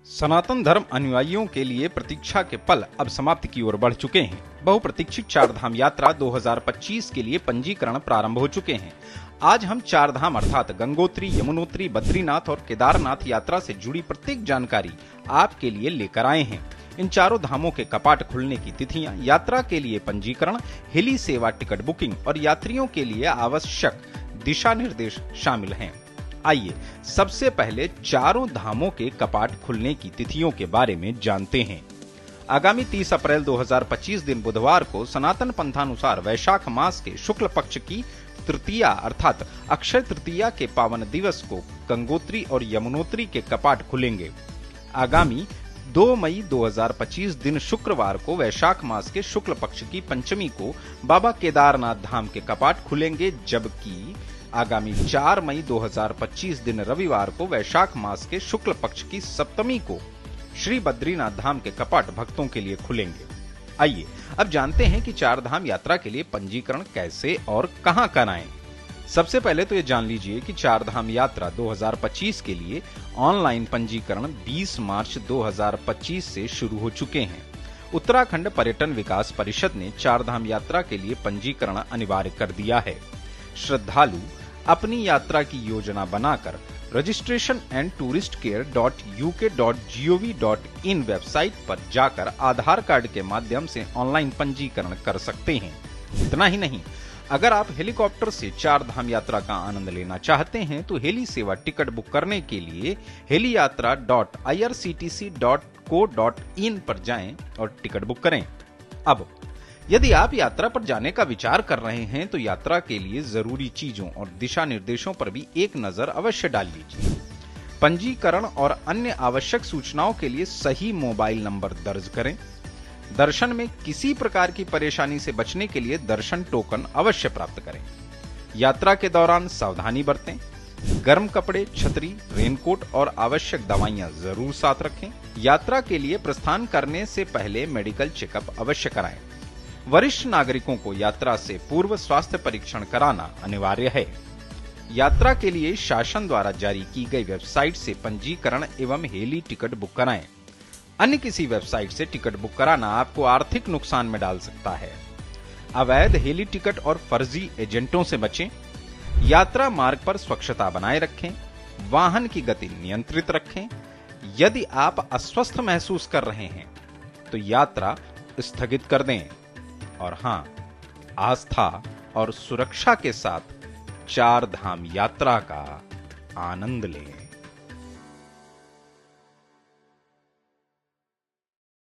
सनातन धर्म अनुयायियों के लिए प्रतीक्षा के पल अब समाप्ति की ओर बढ़ चुके हैं। बहुप्रतीक्षित चारधाम यात्रा 2025 के लिए पंजीकरण प्रारंभ हो चुके हैं। आज हम चारधाम अर्थात गंगोत्री, यमुनोत्री, बद्रीनाथ और केदारनाथ यात्रा से जुड़ी प्रत्येक जानकारी आपके लिए लेकर आए हैं। इन चारों धामों के कपाट खुलने की तिथियां, यात्रा के लिए पंजीकरण, हेली सेवा टिकट बुकिंग और यात्रियों के लिए आवश्यक दिशा निर्देश शामिल हैं। आइए सबसे पहले चारों धामों के कपाट खुलने की तिथियों के बारे में जानते हैं। आगामी 30 अप्रैल 2025 दिन बुधवार को सनातन पंथानुसार वैशाख मास के शुक्ल पक्ष की तृतीया अर्थात अक्षय तृतीया के पावन दिवस को गंगोत्री और यमुनोत्री के कपाट खुलेंगे। आगामी 2 मई 2025 दिन शुक्रवार को वैशाख मास के शुक्ल पक्ष की पंचमी को बाबा केदारनाथ धाम के कपाट खुलेंगे, जबकि आगामी 4 मई 2025 दिन रविवार को वैशाख मास के शुक्ल पक्ष की सप्तमी को श्री बद्रीनाथ धाम के कपाट भक्तों के लिए खुलेंगे। आइए अब जानते हैं कि चार धाम यात्रा के लिए पंजीकरण कैसे और कहां कराएं। सबसे पहले तो ये जान लीजिए कि चार धाम यात्रा 2025 के लिए ऑनलाइन पंजीकरण 20 मार्च 2025 से शुरू हो चुके हैं। उत्तराखंड पर्यटन विकास परिषद ने चार धाम यात्रा के लिए पंजीकरण अनिवार्य कर दिया है। श्रद्धालु अपनी यात्रा की योजना बनाकर registration&touristcare.uk.gov.in वेबसाइट पर जाकर आधार कार्ड के माध्यम से ऑनलाइन पंजीकरण कर सकते हैं। इतना ही नहीं, अगर आप हेलीकॉप्टर से चार धाम यात्रा का आनंद लेना चाहते हैं तो हेली सेवा टिकट बुक करने के लिए heliyatra.irctc.co.in पर जाएं और टिकट बुक करें। अब यदि आप यात्रा पर जाने का विचार कर रहे हैं तो यात्रा के लिए जरूरी चीजों और दिशा निर्देशों पर भी एक नजर अवश्य डाल लीजिए। पंजीकरण और अन्य आवश्यक सूचनाओं के लिए सही मोबाइल नंबर दर्ज करें। दर्शन में किसी प्रकार की परेशानी से बचने के लिए दर्शन टोकन अवश्य प्राप्त करें। यात्रा के दौरान सावधानी बरतें। गर्म कपड़े, छतरी, रेनकोट और आवश्यक दवाइयां जरूर साथ रखें। यात्रा के लिए प्रस्थान करने से पहले मेडिकल चेकअप अवश्य कराएं। वरिष्ठ नागरिकों को यात्रा से पूर्व स्वास्थ्य परीक्षण कराना अनिवार्य है। यात्रा के लिए शासन द्वारा जारी की गई वेबसाइट से पंजीकरण एवं हेली टिकट बुक कराएं। अन्य किसी वेबसाइट से टिकट बुक कराना आपको आर्थिक नुकसान में डाल सकता है। अवैध हेली टिकट और फर्जी एजेंटों से बचें। यात्रा मार्ग पर स्वच्छता बनाए रखें। वाहन की गति नियंत्रित रखें। यदि आप अस्वस्थ महसूस कर रहे हैं तो यात्रा स्थगित कर दें। और हां, आस्था और सुरक्षा के साथ चार धाम यात्रा का आनंद लें।